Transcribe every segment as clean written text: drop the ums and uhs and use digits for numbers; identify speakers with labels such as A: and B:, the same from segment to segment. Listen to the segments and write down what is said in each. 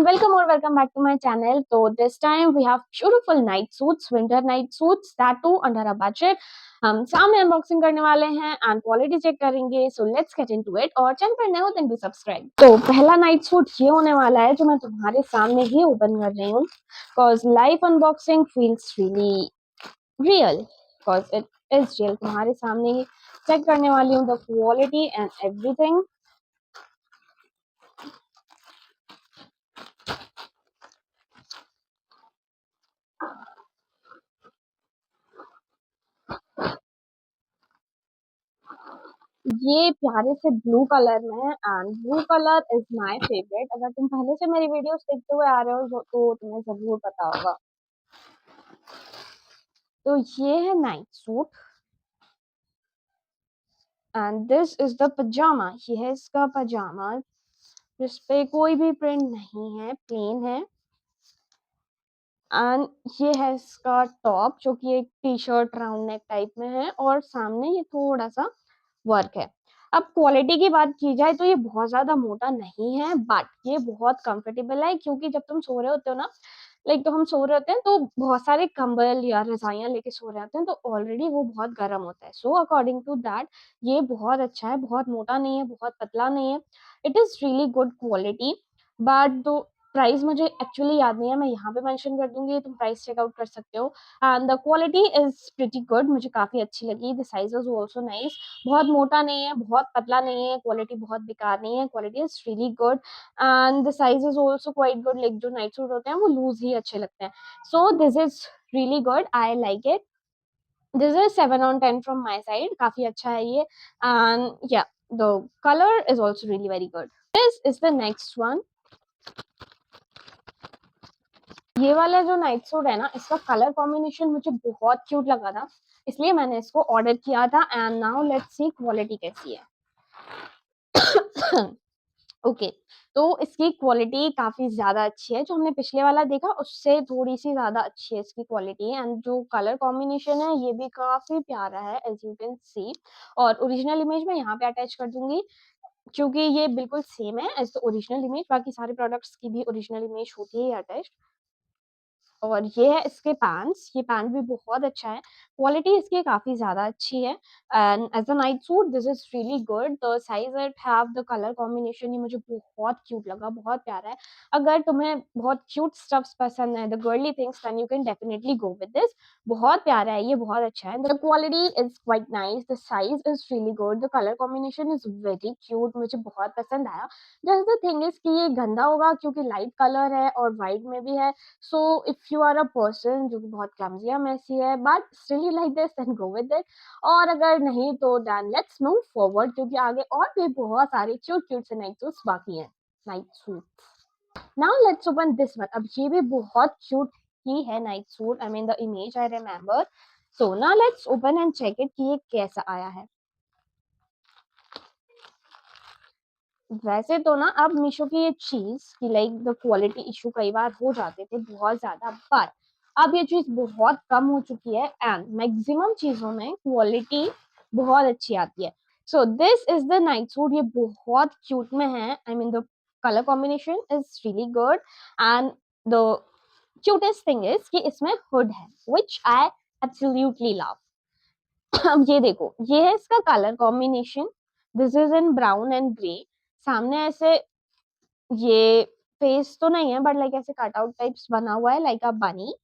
A: welcome or welcome back to my channel. So this time we have beautiful night suits, winter night suits, that too under a budget. हम सामने unboxing करने वाले हैं and quality check करेंगे. So let's get into it. और channel पर नए हो देन डू सब्सक्राइब. तो पहला नाइट सूट ये होने वाला है जो मैं तुम्हारे सामने ही ओपन कर रही हूँ, because live unboxing feels really real, because it is real. तुम्हारे सामने ही चेक करने वाली हूँ द क्वालिटी एंड एवरीथिंग. ये प्यारे से ब्लू कलर में है and blue colour is my favourite. अगर तुम पहले से मेरी वीडियोस देखते हुए आ रहे हो तो तुम्हें जरूर पता होगा. तो ये है night suit and this is the pyjama. ये है इसका पजामा जिसपे कोई भी प्रिंट नहीं है, प्लेन है. एंड ये है इसका टॉप जो कि एक T shirt round neck type में है और सामने ये थोड़ा सा वर्क है. अब क्वालिटी की बात की जाए तो ये बहुत ज्यादा मोटा नहीं है बट ये बहुत कंफर्टेबल है, क्योंकि जब तुम सो रहे होते हो ना, लाइक तो हम सो रहे होते हैं तो बहुत सारे कंबल या रजाइयां लेके सो रहे होते हैं तो ऑलरेडी वो बहुत गर्म होता है. सो अकॉर्डिंग टू दैट ये बहुत अच्छा है. बहुत मोटा नहीं है, बहुत पतला नहीं है. It is really good quality. But दो प्राइस मुझे एक्चुअली याद नहीं है, मैं यहाँ पे मेंशन कर दूंगी, तुम प्राइस चेकआउट कर सकते हो. And the quality is pretty good, मुझे काफी अच्छी लगी. The size is also nice. बहुत मोटा नहीं है, बहुत पतला नहीं है, क्वालिटी बहुत बेकार नहीं है, quality is really good. And the size is also quite good. Like जो नाइट सूट होते हैं वो लूज ही अच्छे लगते हैं. So this is really good, I like it. This is 7/10 from my side. काफी अच्छा है ये. एंड या the colour is also really very good. This is the next one. ये वाला जो नाइट सूट है ना, इसका कलर कॉम्बिनेशन मुझे बहुत क्यूट लगा था, इसलिए मैंने इसको ऑर्डर किया था. And now let's see quality कैसी है. ओके तो इसकी क्वालिटी काफी ज्यादा अच्छी है. जो हमने पिछले वाला देखा उससे थोड़ी सी ज्यादा अच्छी है इसकी क्वालिटी. एंड जो कलर कॉम्बिनेशन है ये भी काफी प्यारा है, एज यू कैन सी. और ओरिजिनल इमेज मैं यहाँ पे अटैच कर दूंगी, क्योंकि ये बिल्कुल सेम है एज द ओरिजिनल इमेज. बाकी सारे प्रोडक्ट्स की भी ओरिजिनल इमेज होती है अटैच. और ये है इसके पैंट्स. ये पैंट भी बहुत अच्छा है, क्वालिटी इसकी काफी ज्यादा अच्छी है. And as a night suit this is really good. The size it have, the colour combination ये मुझे बहुत क्यूट लगा, बहुत प्यारा है. अगर तुम्हें बहुत क्यूट स्टफ्स पसंद है, the girly things, then you can definitely go with this. बहुत प्यारा है ये, बहुत अच्छा है. The quality is quite nice, the size is really good, the colour combination is very cute, मुझे बहुत पसंद आया. जस्ट द थिंग इज कि ये गंदा होगा क्योंकि लाइट कलर है और वाइट में भी है. So if you are a person जो कि बहुत क्लमजी या मेसी है but still you like this, then go with it. और अगर नहीं तो देन लेट्स मूव फॉरवर्ड, क्योंकि आगे और भी बहुत सारे क्यूट क्यूट से नाइट सूट्स बाकी हैं. Night suit. Now let's open this one. अब ये भी बहुत क्यूट ही है night suit. I mean the image I remember. So now let's open and check it कि ये कैसा आया है. वैसे तो ना अब मीशो की ये चीज की लाइक द क्वालिटी इशू कई बार हो जाते थे बहुत ज्यादा, पर अब ये चीज बहुत कम हो चुकी है एंड मैक्सिमम चीजों में क्वालिटी बहुत अच्छी आती है. So this is the night suit. ये बहुत क्यूट में है. आई mean the colour combination is really good. And the cutest thing is कि इसमें हुड है, विच आई एब्सोल्युटली लव. अब ये देखो, ये है इसका colour combination. This is in brown and grey. सामने ऐसे ये फेस तो नहीं है बट लाइक ऐसे कटआउट टाइप्स बना हुआ है लाइक अ बनी.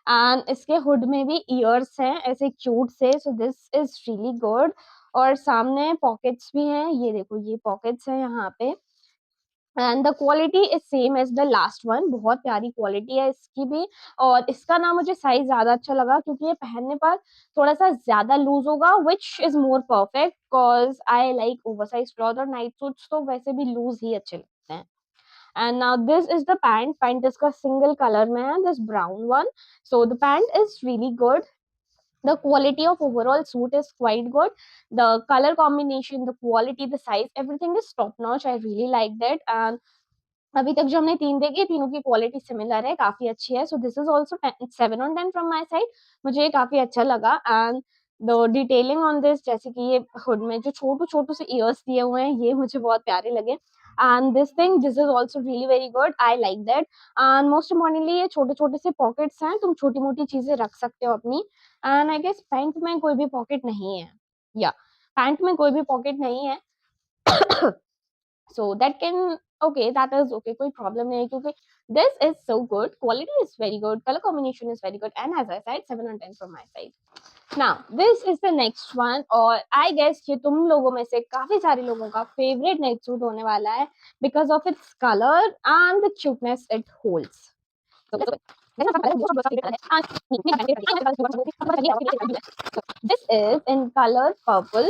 A: एंड इसके हुड में भी ईयर्स हैं ऐसे क्यूट से. So this is really good. और सामने पॉकेट्स भी हैं, ये देखो ये पॉकेट्स हैं यहाँ पे. And the quality is same as the last one. बहुत प्यारी क्वालिटी है इसकी भी. और इसका ना मुझे साइज ज्यादा अच्छा लगा क्योंकि ये पहनने पर थोड़ा सा ज्यादा लूज होगा, which is more perfect because I like oversize cloth. और नाइट सूट्स तो वैसे भी लूज ही अच्छे लगते हैं. And now this is the pant. Pant इसका single color में है, this brown one. So the pant is really good. The quality of overall suit is quite good. The color combination, the quality, the size, everything is top notch. I really liked it. And अभी तक जो हमने तीन देखी, तीनों की quality similar है, काफी अच्छी है. So this is also 7/10 from my side. मुझे ये काफी अच्छा लगा. And the detailing on this, जैसे कि ये हुड में जो छोटू छोटू से ईयर्स दिए हुए हैं, ये मुझे बहुत प्यारे लगे. and this is also really very good. I like that. And most importantly ये छोटे छोटे से पॉकेट्स हैं, तुम छोटी मोटी चीजें रख सकते हो अपनी. एंड आई गेस पैंट में कोई भी पॉकेट नहीं है. या पैंट में कोई भी पॉकेट नहीं है. So that can, okay, that is okay, कोई problem नहीं है, क्योंकि this is so good, quality is very good, color combination is very good, and as I said 7 on 10 from my side. Now this is the next one, और I guess ये तुम लोगों में से काफी सारे लोगों का favorite night suit होने वाला है because of its color and the cuteness it holds. So this is in color purple,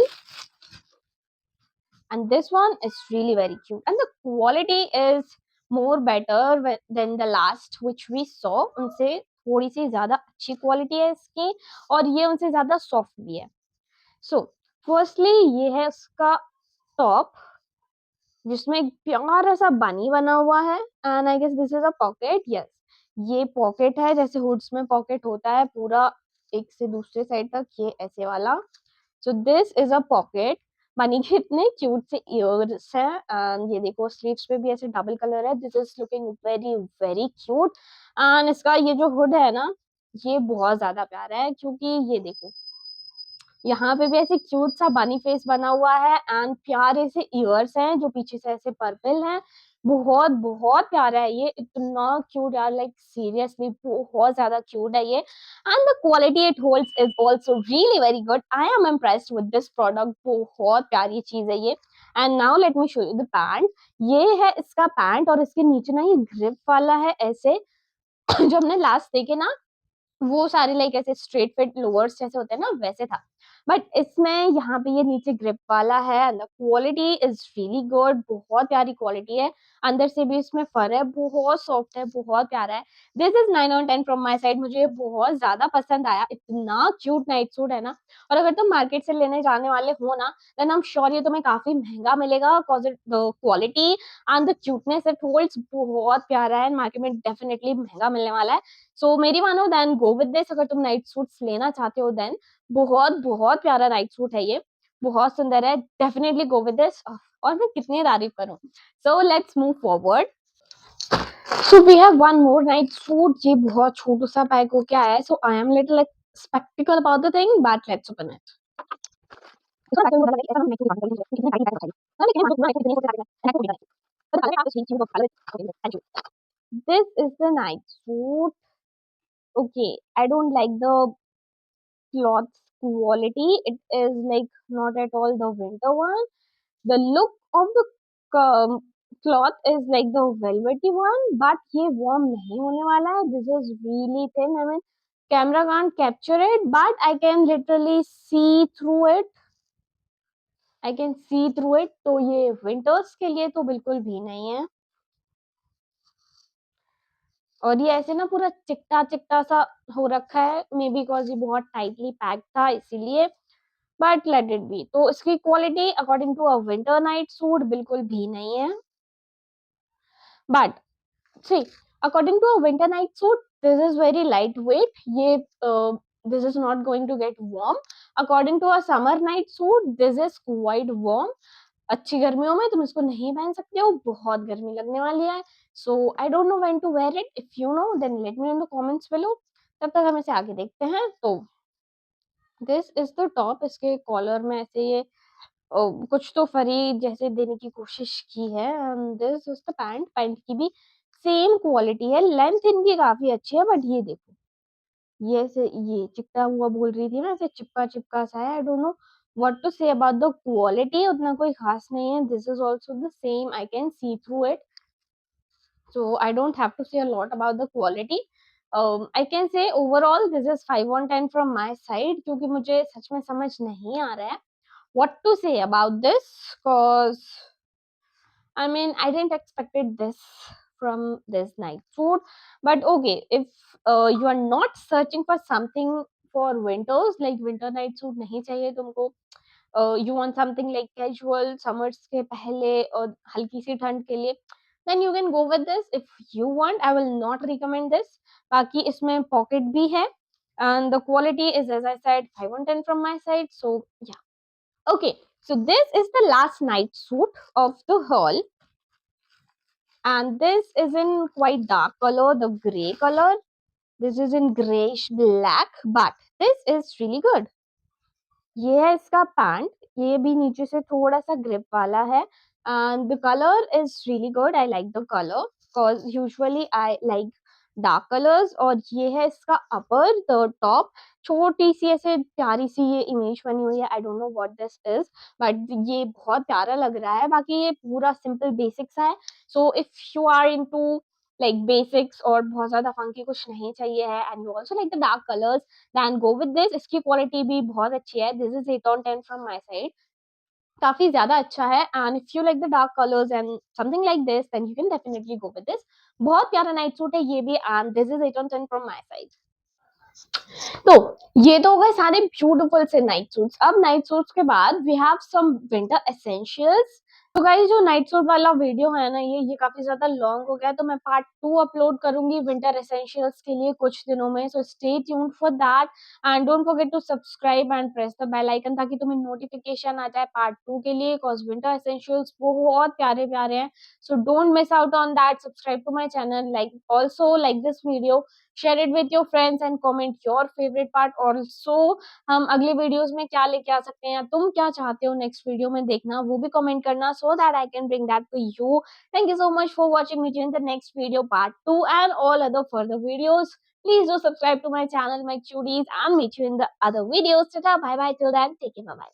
A: and this one is really very cute, and the quality is more better than the last which we saw. उनसे थोड़ी सी ज्यादा अच्छी quality है इसकी, और ये उनसे ज्यादा सॉफ्ट भी है. सो फर्स्टली ये है उसका टॉप, जिसमें एक प्यारा सा बनी बना हुआ है, and I guess this is a pocket. Yes, ये पॉकेट है, जैसे हुड्स में पॉकेट होता है पूरा एक से दूसरे साइड तक, ये ऐसे वाला. So this is a pocket. बनी के इतने क्यूट से इयर्स हैं, एंड ये देखो स्लीव्स पे भी ऐसे डबल कलर है. This is looking very very cute. And इसका ये जो हुड है ना, ये बहुत ज्यादा प्यारा है, क्योंकि ये देखो यहाँ पे भी ऐसे क्यूट सा बनी फेस बना हुआ है, एंड प्यारे से इयर्स हैं जो पीछे से ऐसे पर्पल हैं. बहुत बहुत प्यारा है ये, इतना क्यूट यार, लाइक सीरियसली बहुत ज्यादा क्यूट है ये. And the quality it holds is also really very good. I am impressed with this product, बहुत प्यारी चीज है ये. And now let me show you the pant. ये है इसका पैंट, और इसके नीचे ना ये ग्रिप वाला है ऐसे. जो हमने लास्ट देखे ना, वो सारे लाइक ऐसे स्ट्रेट फिट लोअर्स जैसे होते हैं ना, वैसे था. बट इसमें यहाँ पे ये नीचे ग्रिप वाला है, and the quality is really good, बहुत प्यारी क्वालिटी है. अंदर से भी इसमें फर है, बहुत सॉफ्ट है, बहुत प्यारा है. This is 9 on 10 from my side. मुझे ये बहुत ज्यादा पसंद आया, इतना क्यूट नाइट सूट है ना. और अगर तुम मार्केट से लेने जाने वाले हो ना, देन आई एम श्योर ये तुम्हें काफी महंगा मिलेगा, because the quality and the cuteness it holds बहुत प्यारा है, मार्केट में डेफिनेटली महंगा मिलने वाला है. सो मेरी मानो देन गो विद दिस. अगर तुम नाइट सूट्स लेना चाहते हो देन बहुत बहुत प्यारा नाइट सूट है ये, बहुत सुंदर है. Definitely go with this. और मैं कितनी तारीफ करूं. So let's move forward. So we have one more night suit. ये बहुत छोटू सा पैक हो क्या है. So I am little like sceptical about the thing, but let's open it. This is the night suit. Okay, I don't like the cloth quality. It is like not at all the winter one. The look of the cloth is like the velvety one, but ये warm नहीं होने वाला है. This is really thin. I mean, camera can't capture it, but I can literally see through it. I can see through it. तो ये winters के लिए तो बिल्कुल भी नहीं है. और ये ऐसे ना पूरा चिकटा चिकटा सा हो रखा है, मे बी बिकॉज ये बहुत टाइटली पैक था इसीलिए. But let it be. तो इसकी quality according to a winter night suit बिल्कुल भी नहीं है. But see, according to a winter night suit this is very light weight. ये this is not going to get warm. According to a summer night suit this is quite warm. अच्छी गर्मियों में तुम इसको नहीं पहन सकते हो, बहुत गर्मी लगने वाली है. So I don't know when to wear it. If you know then let me know in the comments below. तब तक हम इसे आगे देखते हैं. तो दिस इज द टॉप. इसके कॉलर में ऐसे ये कुछ तो फरी जैसे देने की कोशिश की है. This is the pant. Pant की भी सेम क्वालिटी है, लेंथ इनकी काफी अच्छी है. बट ये देखो, ये ऐसे ये चिपका हुआ बोल रही थी ना, ऐसे चिपका चिपका सा है. I don't know what to say about the quality. उतना कोई खास नहीं है. This is also the same. I can see through it, so I don't have to say a lot about the quality. I can say overall this is 5 on 10 from my side, क्योंकि मुझे सच में समझ नहीं आ रहा है what to say about this, cause I mean I didn't expected this from this night food. But okay, if you are not searching for something for winters, like winter night suit नहीं चाहिए तुमको, you want something like casual summers के पहले और हल्की सी ठंड के लिए, then you can go with this. If you want, I will not recommend this. बाकी इसमें pocket भी है, and the quality is as I said 5 on 10 from my side. So yeah. Okay, so this is the last night suit of the haul. and this is in quite dark color, the gray color. This is in grayish black, but this is really good. ये है इसका pant, ये भी नीचे से थोड़ा सा grip वाला है and the colour is really good. I like the colour because usually I like dark colours. और ये है इसका अपर, द टॉप. छोटी सी ऐसे प्यारी सी ये इमेज बनी हुई है. I don't know what this is, but ये बहुत प्यारा लग रहा है. बाकी ये पूरा सिंपल बेसिक्स है. So if you are into like basics और बहुत ज्यादा फंकी कुछ नहीं चाहिए है and you also like the dark colours, then go with this. इसकी क्वालिटी भी बहुत अच्छी है. This is 8/10 from my side. काफी ज्यादा अच्छा है and if you like the dark colours and something like this then you can definitely go with this. बहुत प्यारा नाइट सूट है ये भी and this is 8/10 from my side. तो ये तो हो गए सारे ब्यूटीफुल से नाइट सूट्स. अब नाइट सूट्स के बाद we have some winter essentials. तो गाइस जो नाइट सूट वाला वीडियो है ना, ये काफी ज्यादा लॉन्ग हो गया, तो मैं पार्ट 2 अपलोड करूंगी विंटर एसेंशियल्स के लिए कुछ दिनों में. So stay tuned for that and don't forget to subscribe and press the bell icon ताकि तुम्हें नोटिफिकेशन आ जाए पार्ट 2 के लिए, बिकॉज विंटर एसेंशियल्स बहुत प्यारे प्यारे हैं. So don't miss out on that. Subscribe to my channel, like also like this video, share it with your friends and comment your favorite part. also हम अगले videos में क्या लेके आ सकते हैं या तुम क्या चाहते हो नेक्स्ट वीडियो में देखना, वो भी कमेंट करना, so that I can bring that to you. Thank you so much for watching me in the next video part 2 and all other further videos. Please do subscribe to my channel, my cuties, and meet you in the other videos. Tata, bye bye till then, take care, bye bye.